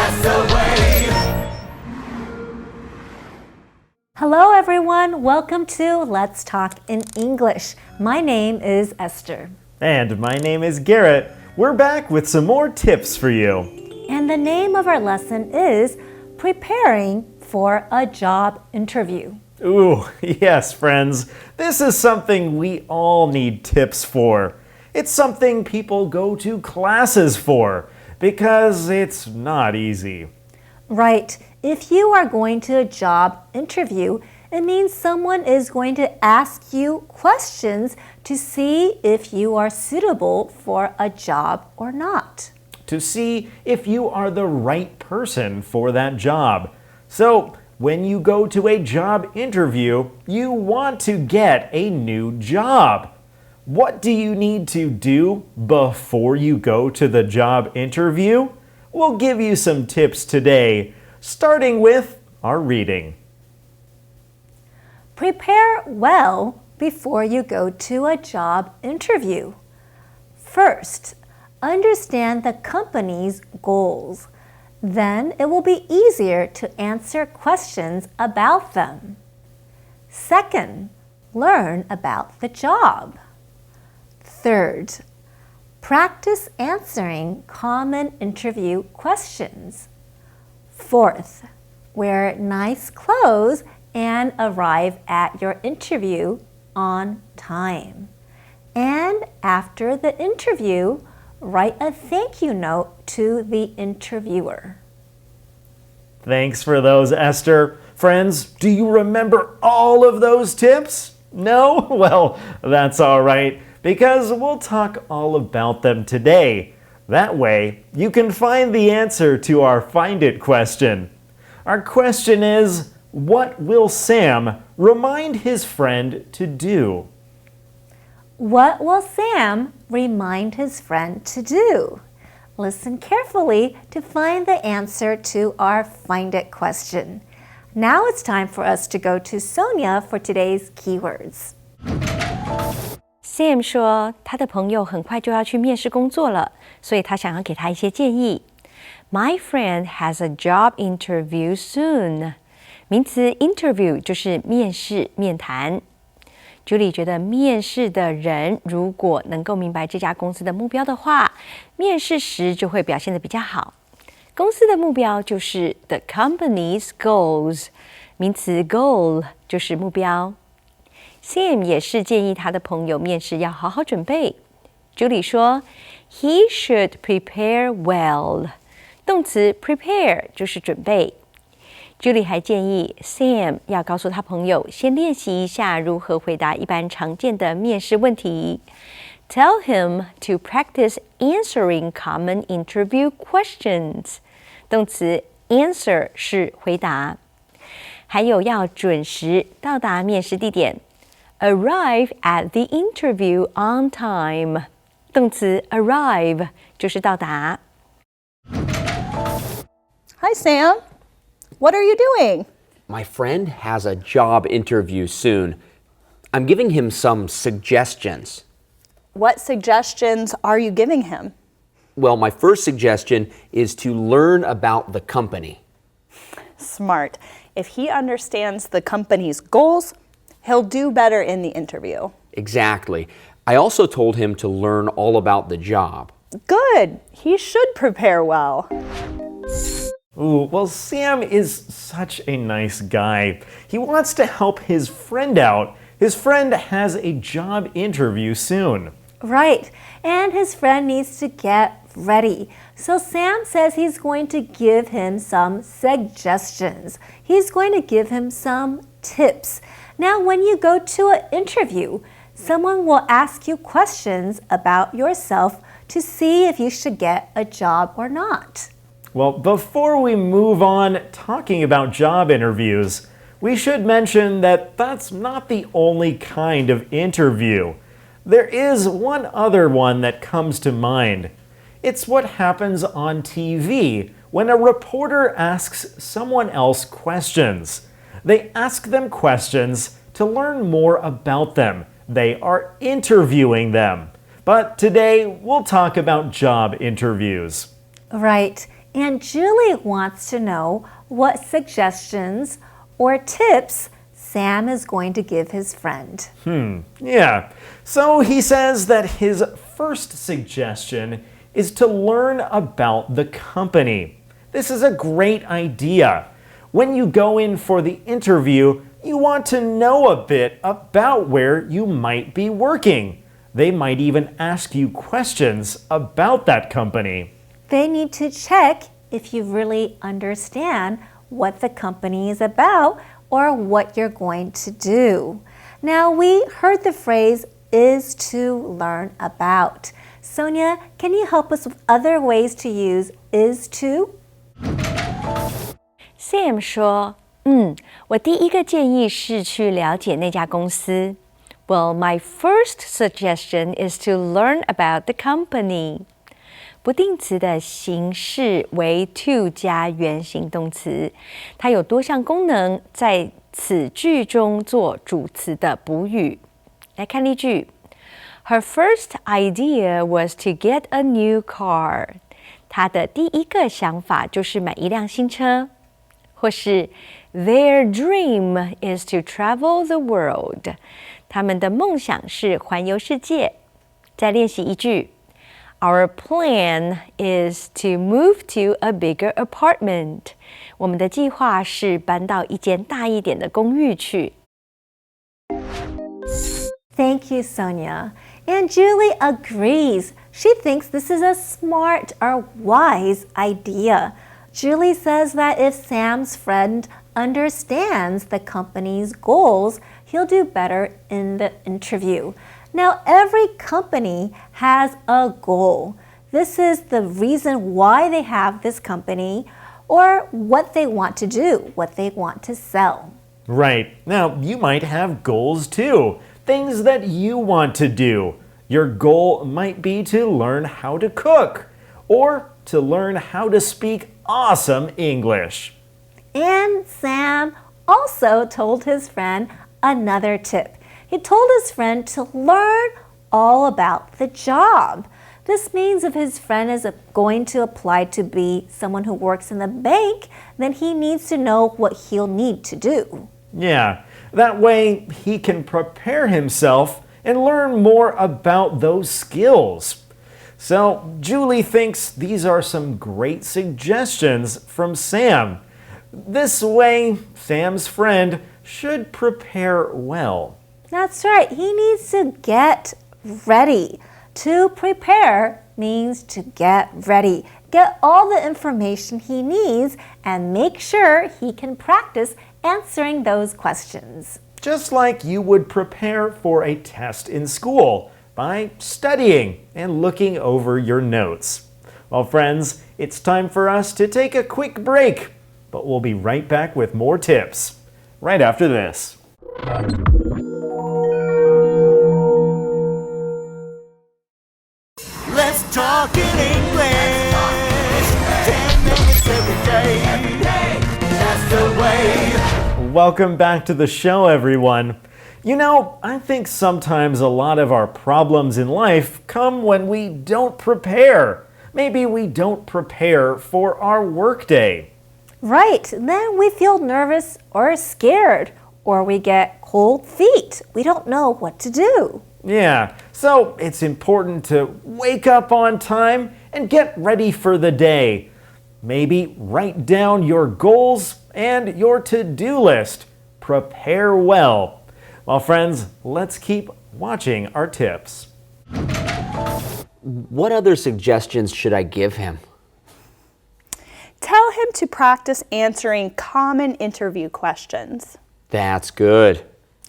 that's the way. Hello everyone, welcome to Let's Talk in English. My name is Esther. And my name is Garrett. We're back with some more tips for you. And the name of our lesson is Preparing for a Job Interview. Ooh, yes, friends. This is something we all need tips for. It's something people go to classes for because it's not easy. Right. If you are going to a job interview, it means someone is going to ask you questions to see if you are suitable for a job or not. To see if you are the right person for that job. So, when you go to a job interview, you want to get a new job. What do you need to do before you go to the job interview? We'll give you some tips today, starting with our reading. Prepare well before you go to a job interview. First, understand the company's goals. Then it will be easier to answer questions about them. Second, learn about the job. Third, practice answering common interview questions. Fourth, wear nice clothes and arrive at your interview on time. And after the interview, write a thank you note to the interviewer. Thanks for those, Esther. Friends, do you remember all of those tips? No? Well, that's all right, because we'll talk all about them today. That way, you can find the answer to our Find It question. Our question is, what will Sam remind his friend to do? What will Sam remind his friend to do? Listen carefully to find the answer to our Find It question. Now it's time for us to go to Sonia for today's keywords. Sam 说，他的朋友很快就要去面试工作了，所以他想要给他一些建议。My friend has a job interview soon. 名词 interview 就是面试、面谈。Julie 觉得面试的人如果能够明白这家公司的目标的话，面试时就会表现得比较好。公司的目标就是 the company's goals. 名词 goal 就是目标。Sam 也是建议他的朋友面试要好好准备。Julie 说 He should prepare well. 动词 prepare 就是准备。Julie 还建议 Sam 要告诉他朋友先练习一下如何回答一般常见的面试问题。Tell him to practice answering common interview questions. 动词 answer 是回答。还有要准时到达面试地点。Arrive at the interview on time. 动词 arrive 就是到达。Hi, Sam. What are you doing? My friend has a job interview soon. I'm giving him some suggestions. What suggestions are you giving him? Well, my first suggestion is to learn about the company. Smart. If he understands the company's goals, he'll do better in the interview. Exactly. I also told him to learn all about the job. Good. He should prepare well. Ooh, well, Sam is such a nice guy. He wants to help his friend out. His friend has a job interview soon. Right, and his friend needs to get ready. So Sam says he's going to give him some suggestions. He's going to give him some tips. Now, when you go to an interview, someone will ask you questions about yourself to see if you should get a job or not. Well, before we move on talking about job interviews, we should mention that that's not the only kind of interview. There is one other one that comes to mind. It's what happens on TV when a reporter asks someone else questions. They ask them questions to learn more about them. They are interviewing them. But today, we'll talk about job interviews. Right. And Julie wants to know what suggestions or tips Sam is going to give his friend. Yeah. So he says that his first suggestion is to learn about the company. This is a great idea. When you go in for the interview, you want to know a bit about where you might be working. They might even ask you questions about that company. They need to check if you really understand what the company is about or what you're going to do. Now, we heard the phrase is to learn about. Sonia, can you help us with other ways to use is to? Sam 说，我第一个建议是去了解那家公司。Well, my first suggestion is to learn about the company. 不定词的形式为 to 加原形动词，它有多项功能，在此句中做主词的补语。来看例句 ：Her first idea was to get a new car. 她的第一个想法就是买一辆新车。或是 Their dream is to travel the world. 他们的梦想是环游世界。再练习一句。Our plan is to move to a bigger apartment. 我们的计划是搬到一间大一点的公寓去。Thank you, Sonia. And Julie agrees. She thinks this is a smart or wise idea. Julie says that if Sam's friend understands the company's goals, he'll do better in the interview. Now, every company has a goal. This is the reason why they have this company or what they want to do, what they want to sell. Right. Now, you might have goals too, things that you want to do. Your goal might be to learn how to cook or to learn how to speak awesome English. And Sam also told his friend another tip. He told his friend to learn all about the job. This means if his friend is going to apply to be someone who works in the bank, then he needs to know what he'll need to do. Yeah, that way he can prepare himself and learn more about those skills. So, Julie thinks these are some great suggestions from Sam. This way, Sam's friend should prepare well. That's right. He needs to get ready. To prepare means to get ready. Get all the information he needs and make sure he can practice answering those questions. Just like you would prepare for a test in school by studying and looking over your notes. Well, friends, it's time for us to take a quick break, but we'll be right back with more tips right after this. Let's talk in English. 10 minutes every day. That's the way. Welcome back to the show, everyone. You know, I think sometimes a lot of our problems in life come when we don't prepare. Maybe we don't prepare for our workday. Right. Then we feel nervous or scared, or we get cold feet. We don't know what to do. Yeah, so it's important to wake up on time and get ready for the day. Maybe write down your goals and your to-do list. Prepare well. Well, friends, let's keep watching our tips. What other suggestions should I give him? Tell him to practice answering common interview questions. That's good.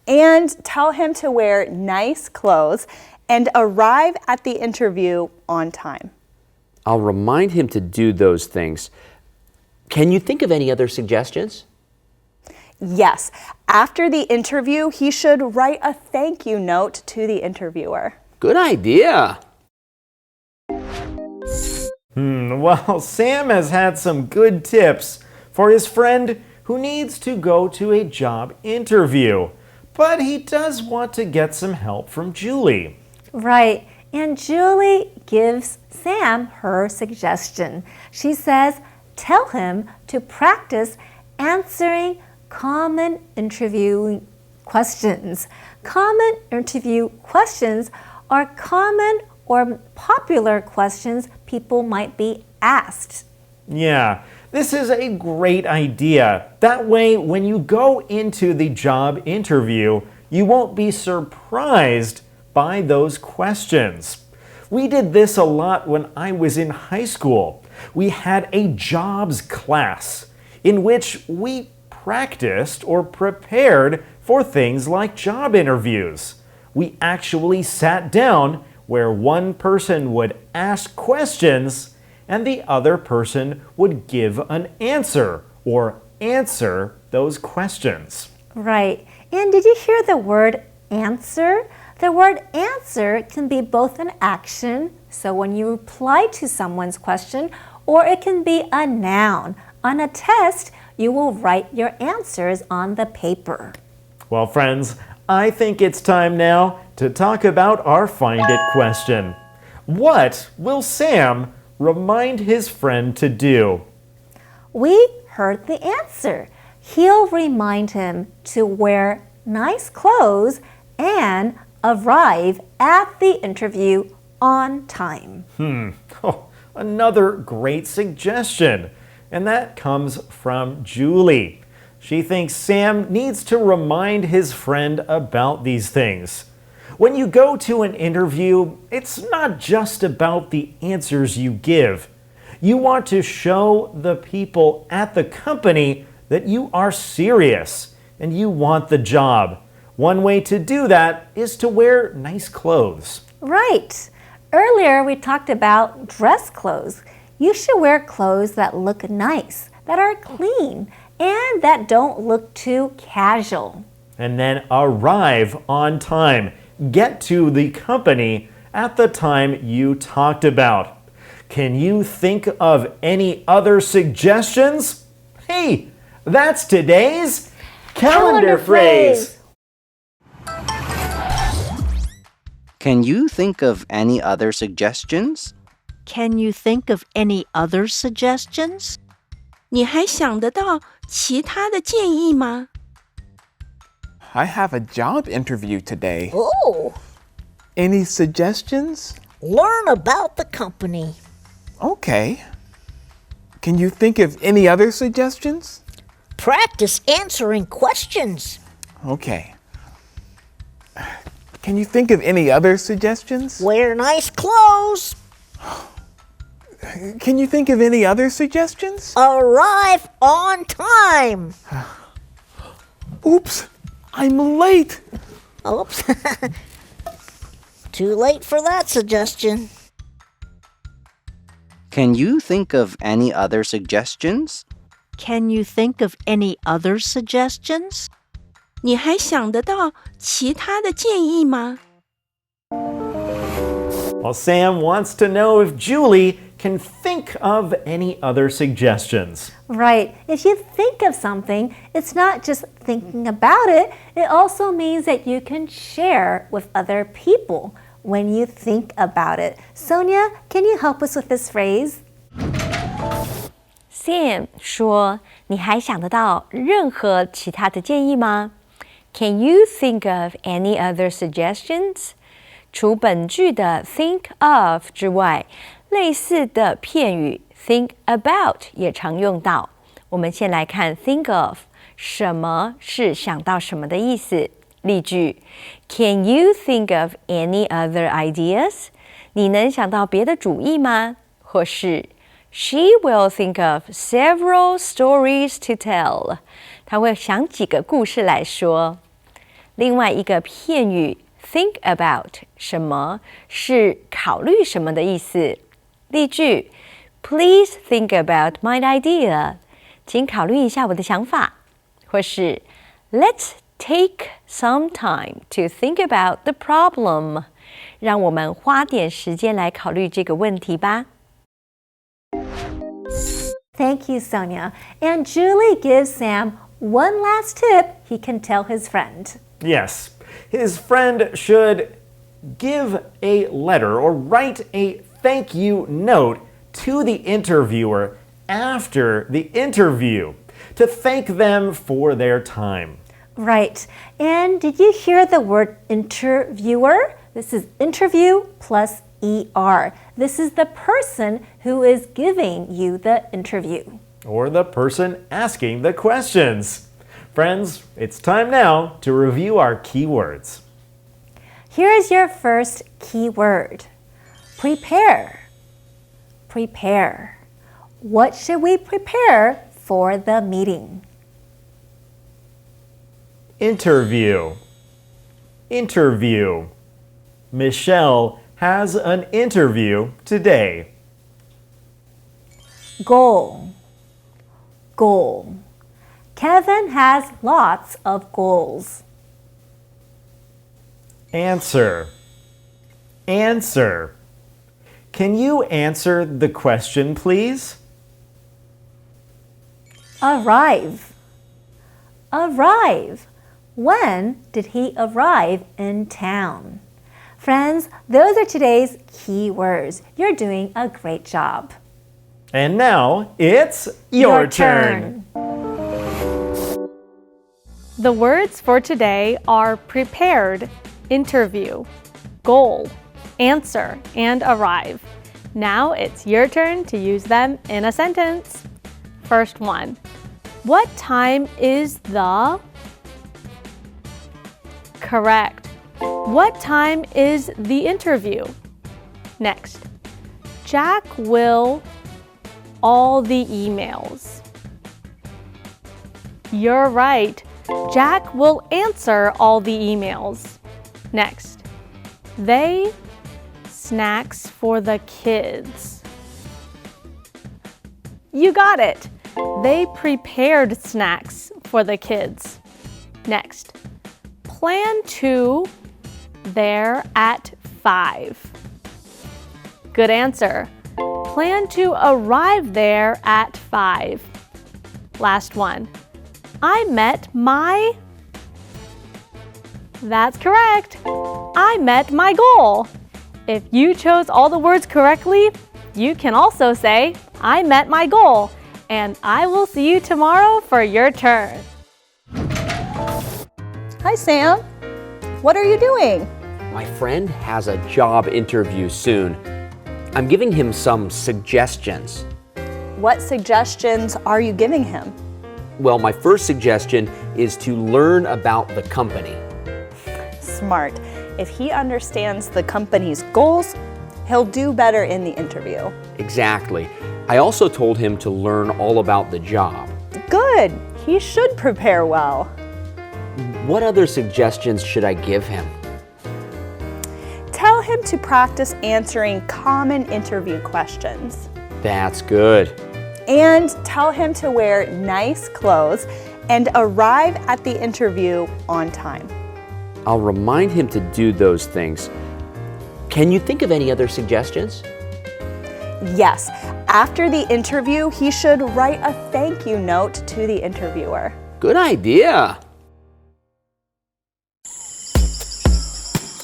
And tell him to wear nice clothes and arrive at the interview on time. I'll remind him to do those things. Can you think of any other suggestions? Yes, after the interview, he should write a thank you note to the interviewer. Good idea. Well, Sam has had some good tips for his friend who needs to go to a job interview. But he does want to get some help from Julie. Right. And Julie gives Sam her suggestion. She says, tell him to practice answering common interview questions. Common interview questions are common or popular questions people might be asked. Yeah, this is a great idea. That way, when you go into the job interview, you won't be surprised by those questions. We did this a lot when I was in high school. We had a jobs class in which we practiced or prepared for things like job interviews. We actually sat down where one person would ask questions and the other person would give an answer or answer those questions. Right. And did you hear the word answer? The word answer can be both an action, so when you reply to someone's question, or it can be a noun. On a test, you will write your answers on the paper. Well, friends, I think it's time now to talk about our Find It question. What will Sam remind his friend to do? We heard the answer. He'll remind him to wear nice clothes and arrive at the interview on time. Oh, another great suggestion. And that comes from Julie. She thinks Sam needs to remind his friend about these things. When you go to an interview, it's not just about the answers you give. You want to show the people at the company that you are serious and you want the job. One way to do that is to wear nice clothes. Right. Earlier, we talked about dress clothes. You should wear clothes that look nice, that are clean, and that don't look too casual. And then arrive on time. Get to the company at the time you talked about. Can you think of any other suggestions? Hey, that's today's calendar phrase. Can you think of any other suggestions? Can you think of any other suggestions? 你还想得到其他的建议吗？ I have a job interview today. Oh, Any suggestions? learn about the company. Okay. Can you think of any other suggestions? Practice answering questions. Okay. Can you think of any other suggestions? Wear nice clothes. Can you think of any other suggestions? Arrive on time. Oops, I'm late. Oops. Too late for that suggestion. Can you think of any other suggestions? Can you think of any other suggestions? 你还想得到其他的建议吗？ Well, Sam wants to know if Julie can think of any other suggestions. Right. If you think of something, it's not just thinking about it. It also means that you can share with other people when you think about it. Sonia, can you help us with this phrase? Sam 说：“你还想得到任何其他的建议吗？ Can you think of any other suggestions？” 除本句的 think of 之外，类似的片语 think about 也常用到。我们先来看 think of， 什么是想到什么的意思？例句 ：Can you think of any other ideas？ 你能想到别的主意吗？或是 She will think of several stories to tell。她会想几个故事来说。另外一个片语 think about 什么是考虑什么的意思？例句 Please think about my idea。请考虑一下我的想法。或是 Let's take some time to think about the problem。让我们花点时间来考虑这个问题吧。Thank you, Sonia. And Julie gives Sam one last tip he can tell his friend. Yes, his friend should give a letter or write a thank you note to the interviewer after the interview to thank them for their time. Right. And did you hear the word interviewer? This is interview plus ER. This is the person who is giving you the interview. Or the person asking the questions. Friends, it's time now to review our keywords. Here is your first keyword. Prepare. Prepare. What should we prepare for the meeting? Interview. Interview. Michelle has an interview today. Goal. Goal. Kevin has lots of goals. Answer. Answer. Can you answer the question, please? Arrive. Arrive. When did he arrive in town? Friends, those are today's key words. You're doing a great job. And now it's your turn. The words for today are prepared, interview, goal, answer, and arrive. Now it's your turn to use them in a sentence. First one. What time is the... Correct. What time is the interview? Next. Jack will all the emails. You're right. Jack will answer all the emails. Next. They snacks for the kids. You got it. They prepared snacks for the kids. Next. Plan to there at 5. Good answer. Plan to arrive there at 5. Last one. I met my... That's correct. I met my goal. If you chose all the words correctly, you can also say, I met my goal. And I will see you tomorrow for your turn. Hi, Sam. What are you doing? My friend has a job interview soon. I'm giving him some suggestions. What suggestions are you giving him? Well, my first suggestion is to learn about the company. Smart. If he understands the company's goals, he'll do better in the interview. Exactly. I also told him to learn all about the job. Good. He should prepare well. What other suggestions should I give him? Tell him to practice answering common interview questions. That's good. And tell him to wear nice clothes and arrive at the interview on time. I'll remind him to do those things. Can you think of any other suggestions? Yes. After the interview, he should write a thank you note to the interviewer. Good idea.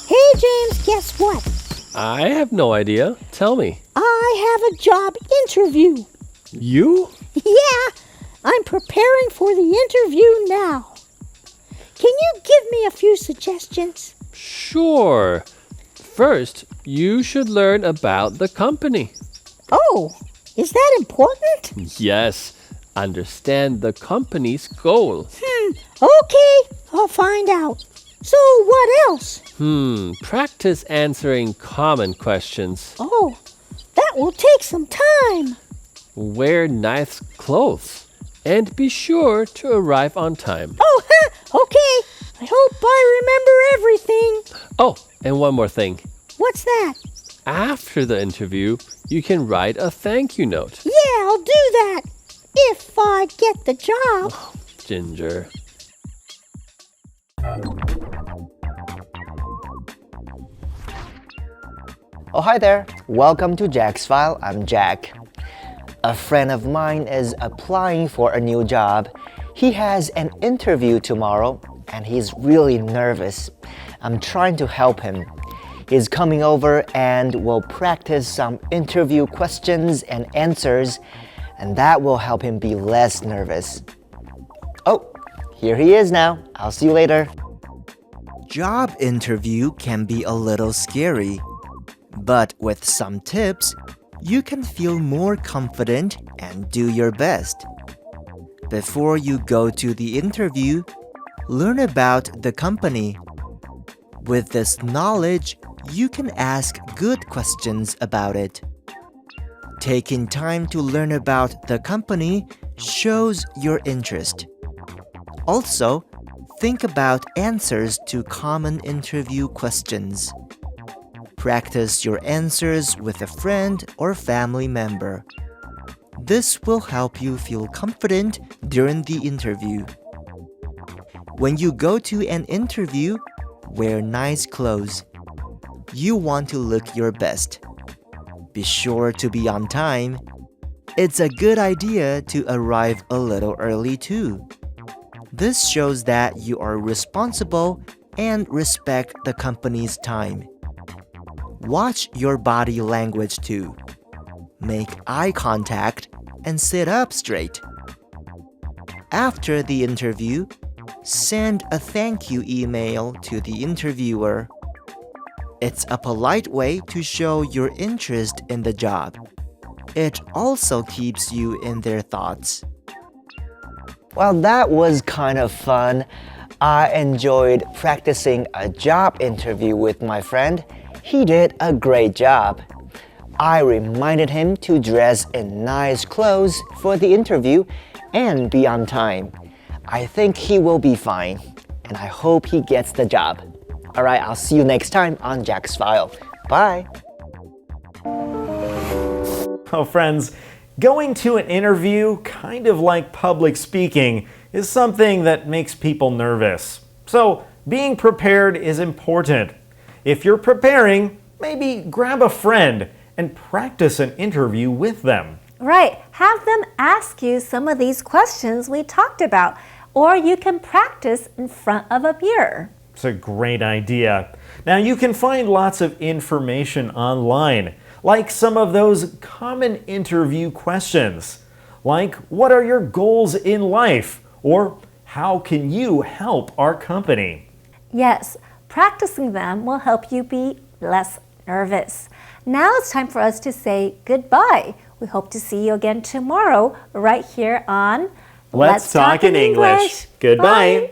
Hey, James, guess what? I have no idea. Tell me. I have a job interview. You? Yeah, I'm preparing for the interview now. Can you give me a few suggestions? Sure. First, you should learn about the company. Oh, is that important? Yes. Understand the company's goal. Okay, I'll find out. So what else? Practice answering common questions. Oh, that will take some time. Wear nice clothes. And be sure to arrive on time. Oh, okay. I hope I remember everything. Oh, and one more thing. What's that? After the interview, you can write a thank you note. Yeah, I'll do that. If I get the job. Ginger. Oh, hi there. Welcome to Jack's File. I'm Jack. A friend of mine is applying for a new job. He has an interview tomorrow and he's really nervous. I'm trying to help him. He's coming over and we'll practice some interview questions and answers. and that will help him be less nervous. Oh, here he is now. I'll see you later. Job interview can be a little scary, but with some tips, you can feel more confident and do your best. Before you go to the interview, learn about the company. With this knowledge, you can ask good questions about it. Taking time to learn about the company shows your interest. Also, think about answers to common interview questions. Practice your answers with a friend or family member. This will help you feel confident during the interview. When you go to an interview, wear nice clothes. You want to look your best. Be sure to be on time. It's a good idea to arrive a little early too. This shows that you are responsible and respect the company's time. Watch your body language too. Make eye contact and sit up straight. After the interview, send a thank you email to the interviewer. It's a polite way to show your interest in the job. It also keeps you in their thoughts. Well, that was kind of fun. I enjoyed practicing a job interview with my friend. He did a great job. I reminded him to dress in nice clothes for the interview and be on time. I think he will be fine, and I hope he gets the job. All right, I'll see you next time on Jack's File. Bye. Oh, friends, going to an interview, kind of like public speaking, is something that makes people nervous. So, being prepared is important. If you're preparing, maybe grab a friend and practice an interview with them. Right. Have them ask you some of these questions we talked about, or you can practice in front of a mirror. It's a great idea. Now, you can find lots of information online, like some of those common interview questions, like what are your goals in life, or how can you help our company? Yes, practicing them will help you be less nervous. Now it's time for us to say goodbye. We hope to see you again tomorrow right here on Let's Talk in English. Goodbye. Bye.